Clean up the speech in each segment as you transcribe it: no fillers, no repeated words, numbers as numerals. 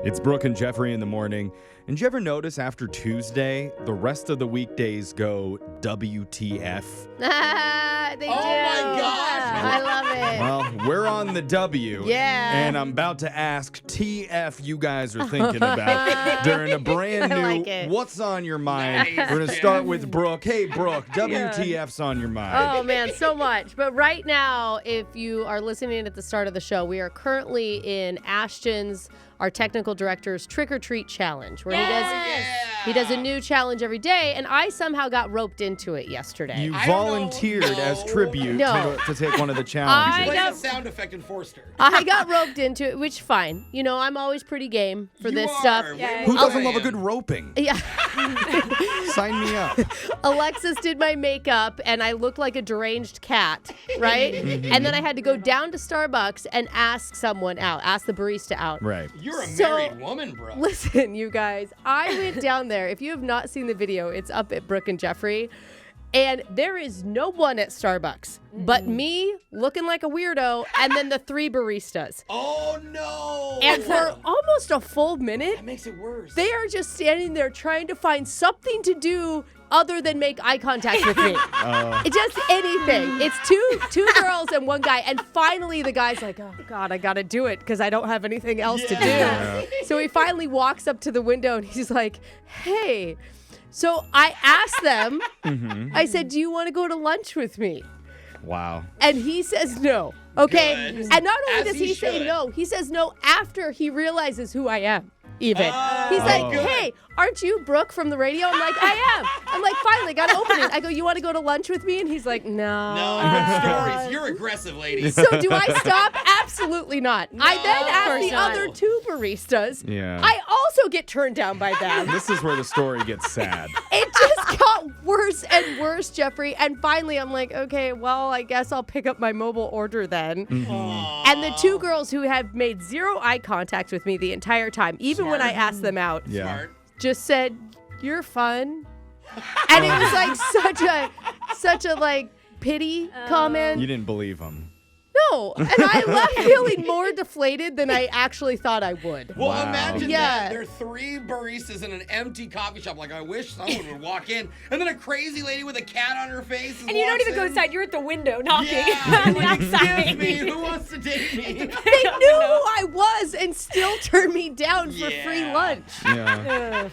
It's Brooke and Jeffrey in the morning. And did you ever notice after Tuesday, the rest of the weekdays go WTF? They do. Oh my gosh. I love it. Well, we're on the W. Yeah. And I'm about to ask TF you guys are thinking about during a brand I new like it. What's on Your Mind. Nice. We're going to start with Brooke. Hey, Brooke, WTF's on your mind. Oh, man, so much. But right now, if you are listening at the start of the show, we are currently in Ashton's, our technical director's Trick or Treat Challenge, where he does a new challenge every day, and I somehow got roped into it yesterday. You I don't volunteered know. as tribute No. to take one of the challenges. Play got- the sound effect and forced her. I got roped into it, which fine. You know, I'm always pretty game for this stuff. Yeah. Who doesn't love a good roping? Yeah. Sign me up. Alexis did my makeup, and I looked like a deranged cat, right? And then I had to go down to Starbucks and ask someone out, ask the barista out. Right. You're a So- married woman, bro. Listen, you guys, I went down there. If you have not seen the video, it's up at Brooke and Jeffrey. And there is no one at Starbucks but me looking like a weirdo and then the three baristas. Oh, no. And for almost a full minute, That makes it worse. they are just standing there trying to find something to do other than make eye contact with me. Just anything. It's two girls and one guy. And finally the guy's like, oh, God, I got to do it because I don't have anything else to do. So he finally walks up to the window and he's like, hey. So I asked them, I said, do you want to go to lunch with me? Wow. And he says no. Okay. Good. And not only As does he he say should. no, he says no after he realizes who I am. Even. Oh, He's like, good. hey, aren't you Brooke from the radio? I'm like, I am. I'm like, finally, got to open it. I go, you want to go to lunch with me? And he's like, no. No, good stories. You're aggressive, lady. So do I stop? Absolutely not. I then of ask course the not. other two baristas. Yeah. I also get turned down by them. This is where the story gets sad. It just got worse and worse, Jeffrey. And finally, I'm like, okay, well, I guess I'll pick up my mobile order then. And the two girls who have made zero eye contact with me the entire time, even when I asked them out, Yeah. Smart. just said, "You're fun," and it was like such a like pity comment. You didn't believe him. No, and I left feeling more deflated than I actually thought I would. Well, Wow. imagine Yeah. that. There are three baristas in an empty coffee shop. Like, I wish someone would walk in. And then a crazy lady with a cat on her face. And you don't even go in. inside. You're at the window knocking Yeah. on the Like, outside. excuse me. Who wants to date me? They knew who I was and still turned me down for free Yeah. lunch. Yeah.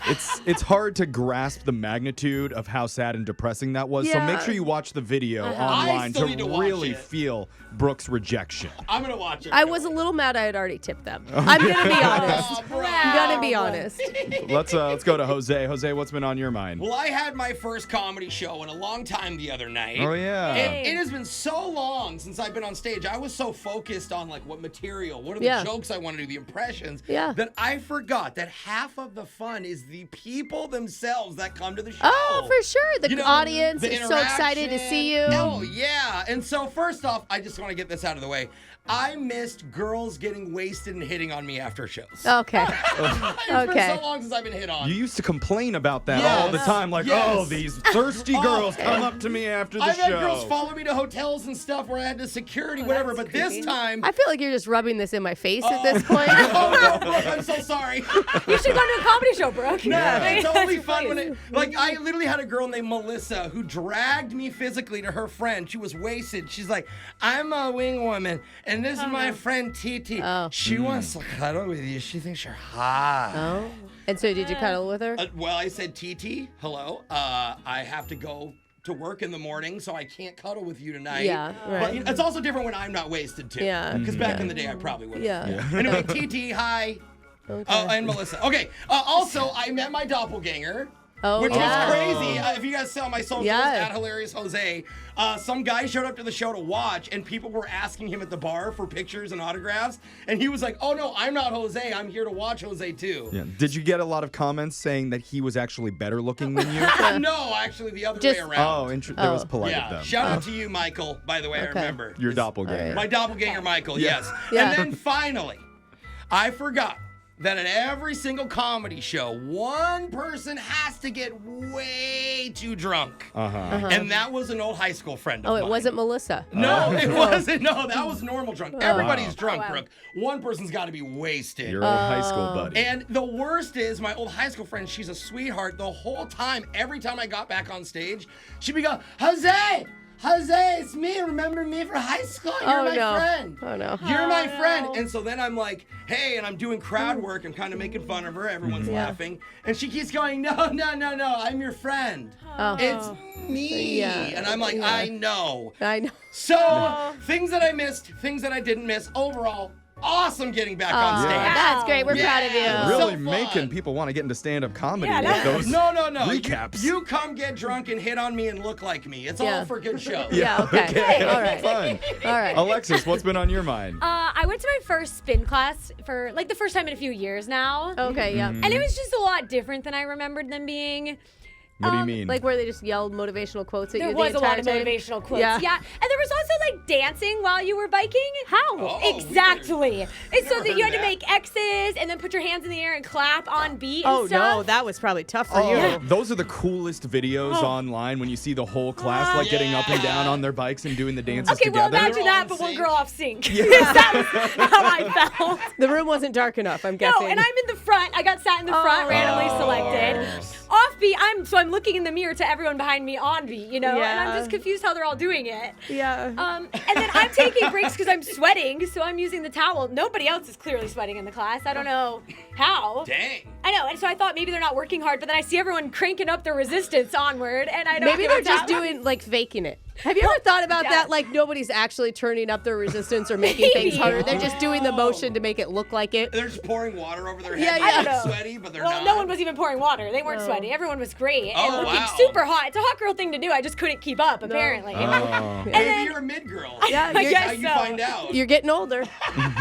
It's hard to grasp the magnitude of how sad and depressing that was. So Yeah. make sure you watch the video I online still need to watch really it. feel Brooke's rejection. I'm going to watch it. I was a little mad I had already tipped them. I'm gonna be honest. Oh, bro. I'm gonna be honest. Let's go to Jose. Jose, what's been on your mind? Well, I had my first comedy show in a long time the other night. Oh yeah. And it has been so long since I've been on stage. I was so focused on like what material, what are the Yeah. jokes I want to do, the impressions, Yeah. that I forgot that half of the fun is the people themselves that come to the show. Oh, for sure. The You know, audience the is so excited to see you. Oh, yeah. And so first off, I just want to get this out of the way. I missed girls getting wasted and hitting on me after shows. Okay. It's okay. been so long since I've been hit on. You used to complain about that Yes. all the time, like, Yes. oh, these thirsty girls come up to me after the I've had show. girls follow me to hotels and stuff where I had to security, whatever. But that's this time, I feel like you're just rubbing this in my face at this point. oh no, Brooke, I'm so sorry. You should go to a comedy show, Brooke. It's only fun when it, like, I literally had a girl named Melissa who dragged me physically to her friend. She was wasted. She's like, I'm a wing woman, and this is my friend Titi. Oh. She wants to cuddle with you. She thinks you're hot. Oh. And so did you cuddle with her? Well, I said, Titi, hello. I have to go to work in the morning, so I can't cuddle with you tonight. Yeah, But right. you know, it's also different when I'm not wasted, too. Yeah. Because back in the day, I probably would have. Yeah. Anyway, Titi, hi. Okay. Oh, and Melissa. Okay. Also, I met my doppelganger. Oh, Which yeah. was crazy. If you guys saw my socials Yeah. at Hilarious Jose, some guy showed up to the show to watch, and people were asking him at the bar for pictures and autographs, and he was like, "Oh no, I'm not Jose. I'm here to watch Jose too." Yeah. Did you get a lot of comments saying that he was actually better looking than you? No, actually, the other Just- way around. That was Oh. polite of Yeah. them. Shout out to you, Michael. By the way, I Okay. remember Your It's doppelganger. All right. My doppelganger, Michael. Yeah. Yes. Yeah. And then finally, I forgot that at every single comedy show, one person has to get way too drunk. And that was an old high school friend of Oh, it mine. wasn't Melissa. No, it wasn't. No, that was normal drunk. Everybody's drunk, wow. Brooke. One person's got to be wasted. Your old high school buddy. And the worst is my old high school friend, she's a sweetheart. The whole time, every time I got back on stage, she'd be going, Jose, it's me. Remember me from high school? You're my friend. Oh, no. You're my friend. And so then I'm like, hey, and I'm doing crowd work. I'm kind of making fun of her. Everyone's laughing. And she keeps going, no, I'm your friend. Oh. It's me. Yeah. And I'm like, I know. I know. So things that I missed, things that I didn't miss. Overall, awesome getting back on stage. That's great. We're proud of you. Yeah. Really So making fun. people want to get into stand-up comedy Yeah, with that's- those No. recaps. You come get drunk and hit on me and look like me. It's all for good show. Yeah, okay. All right. Fun. All right. Alexis, what's been on your mind? I went to my first spin class for like the first time in a few years now. Okay, yeah. And it was just a lot different than I remembered them being. What do you mean? Like where they just yelled motivational quotes at you There the was a entire lot of time? motivational quotes. Yeah. Yeah. And there was also like dancing while you were biking. How? Oh, Exactly. It's so Never that you had heard to that. make X's and then put your hands in the air and clap on beat Oh, and stuff. no. That was probably tough for Oh, you. those are the coolest videos online when you see the whole class like getting up and down on their bikes and doing the dances Okay, well, together. imagine They're all that, in but one sync. girl off sync. That was how I felt. The room wasn't dark enough, I'm guessing. No, and I'm in the front. I got sat in the front, randomly selected. Offbeat, I'm looking in the mirror to everyone behind me on beat, you know? And Yeah. I'm just confused how they're all doing it. Yeah. And then I'm taking breaks because I'm sweating, so I'm using the towel. Nobody else is clearly sweating in the class. I don't know how. Dang. I know, and so I thought maybe they're not working hard, but then I see everyone cranking up their resistance onward, and I don't Maybe get they're what's just happening. doing, like, faking it. Have you ever thought about Yeah. that? Like, nobody's actually turning up their resistance or making things Maybe. harder. They're just doing the motion to make it look like it. They're just pouring water over their Yeah, head. yeah. They're I don't know. sweaty, but they're Well, not. no one was even pouring water. They weren't sweaty. Everyone was great and Oh, looking wow. super hot. It's a hot girl thing to do. I just couldn't keep up, apparently. Oh. Maybe then- you're a mid girl. Yeah, I you're, guess How you so. find out. you're getting older.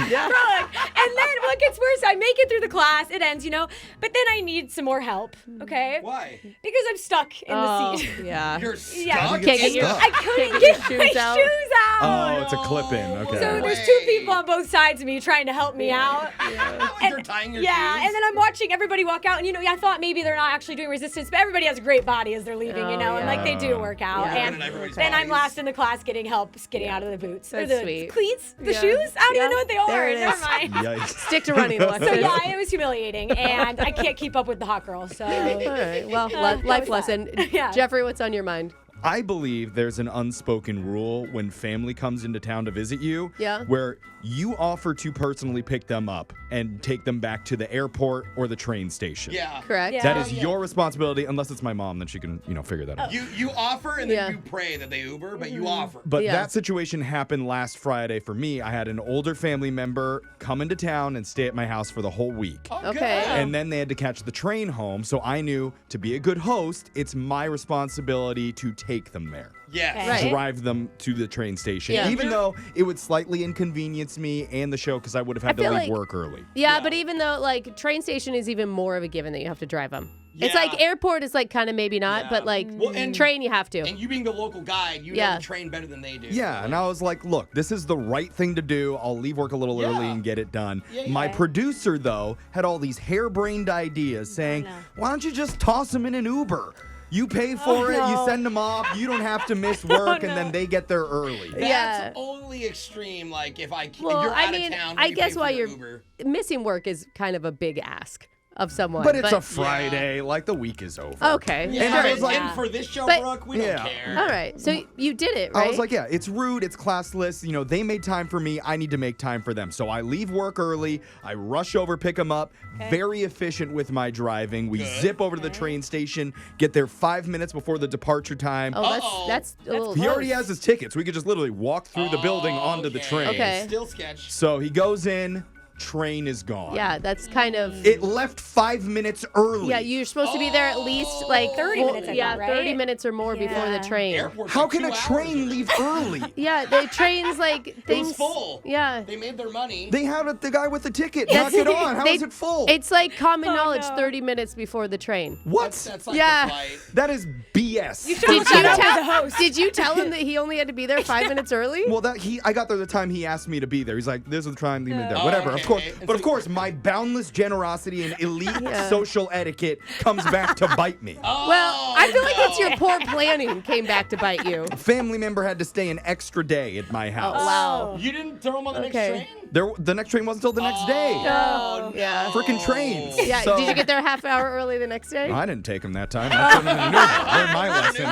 Yeah. Brooke. And then what gets worse, I make it through the class, it ends, you know, but then I need some more help, okay? Why? Because I'm stuck in the seat. Yeah. You're stuck. Yeah. Can't get your- I couldn't Can't get get your my shoes out. shoes out. Oh, it's a clip-in. Okay. So No there's way. two people on both sides of me trying to help me out. Like you're tying your Yeah, shoes. and then I'm watching everybody walk out, and you know, I thought maybe they're not actually doing resistance, but everybody has a great body as they're leaving, you know, and like they do work out. Yeah. And And everybody's then I'm bodies. last in the class getting help getting out of the boots. That's or the sweet. cleats, the Yeah. shoes. I don't Yeah. even know what they are. There it Never is. mind. Yikes. Stick to running, Alexis. So yeah, it was humiliating, and I can't keep up with the hot girl. So All right. Well, that life was lesson. that. Yeah. Jeffrey, what's on your mind? I believe there's an unspoken rule when family comes into town to visit you Yeah. where you offer to personally pick them up and take them back to the airport or the train station. Yeah. Correct? Yeah. That is your responsibility, unless it's my mom, then she can, figure that out. You offer and then Yeah. you pray that they Uber, but you offer. But Yeah. that situation happened last Friday for me. I had an older family member come into town and stay at my house for the whole week. Oh, Okay. good. And then they had to catch the train home. So I knew to be a good host, it's my responsibility to take them there. Yes. Right. Drive them to the train station, Yeah. even though it would slightly inconvenience me and the show because I would have had to feel leave like- work early. Yeah, Yeah. but even though, like, train station is even more of a given that you have to drive them. It's Yeah. like airport is, like, kind of maybe not, Yeah. but, like, Well, and- train you have to. And you being the local guide, you Yeah. know the train better than they do. Yeah, and I was like, look, this is the right thing to do. I'll leave work a little early Yeah. and get it done. Yeah, My yeah. producer, though, had all these harebrained ideas saying, why don't you just toss them in an Uber? You pay for it, you no. send them off, you don't have to miss work, and no. then they get there early. That's Yeah. only extreme. Like if Well, you're I out mean, of town, I you guess pay while for you're Uber. missing work is kind of a big ask of someone. But it's a Friday, like the week is over. Okay. Yeah, And I was like- and for this show, But- Brooke, we Yeah. don't care. All right. So you did it, right? I was like, yeah, it's rude, it's classless. You know, they made time for me, I need to make time for them. So I leave work early, I rush over, pick them up. Very efficient with my driving. We zip over to the train station, get there 5 minutes before the departure time. oh, Uh-oh. that's a little He already close. has his tickets. We could just literally walk through the building onto the train. Okay. Still sketch. So he goes in, train is gone. Yeah, that's kind of. It left 5 minutes early. Yeah, you're supposed to be there at least like 30 minutes, I Yeah, thought, right? 30 minutes or more before the Yeah. train. Airport's How like can 2 a hours train or- leave early? Yeah, the trains like things. It was full. Yeah. They made their money. They had the guy with the ticket. Yes. Knock it on. How They- is it full? It's like common Oh, knowledge no. 30 minutes before the train. what? That's like Yeah. the flight. That is BS. Yes. You should have looked that up with the host. Did you tell him that he only had to be there 5 minutes early? Well, I got there the time he asked me to be there. He's like, "This is the time you need there." Oh, Whatever, okay. of course. And But so- of course, my boundless generosity and elite social etiquette comes back to bite me. Well, I feel like that's your poor planning came back to bite you. A family member had to stay an extra day at my house. Wow. You didn't throw him on the next Okay. train? The next train wasn't until the next day. Oh, yeah. Freaking trains. Yeah, So- did you get there a half hour early the next day? I didn't take him that time. I told him to learn my lesson.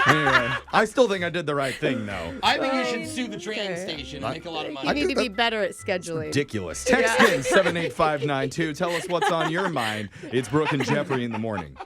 Anyway, I still think I did the right thing, though. I think you should sue the train station and make a lot of money. You need to think be better at scheduling. Ridiculous. Text in 78592. Tell us what's on your mind. It's Brooke and Jeffrey in the morning.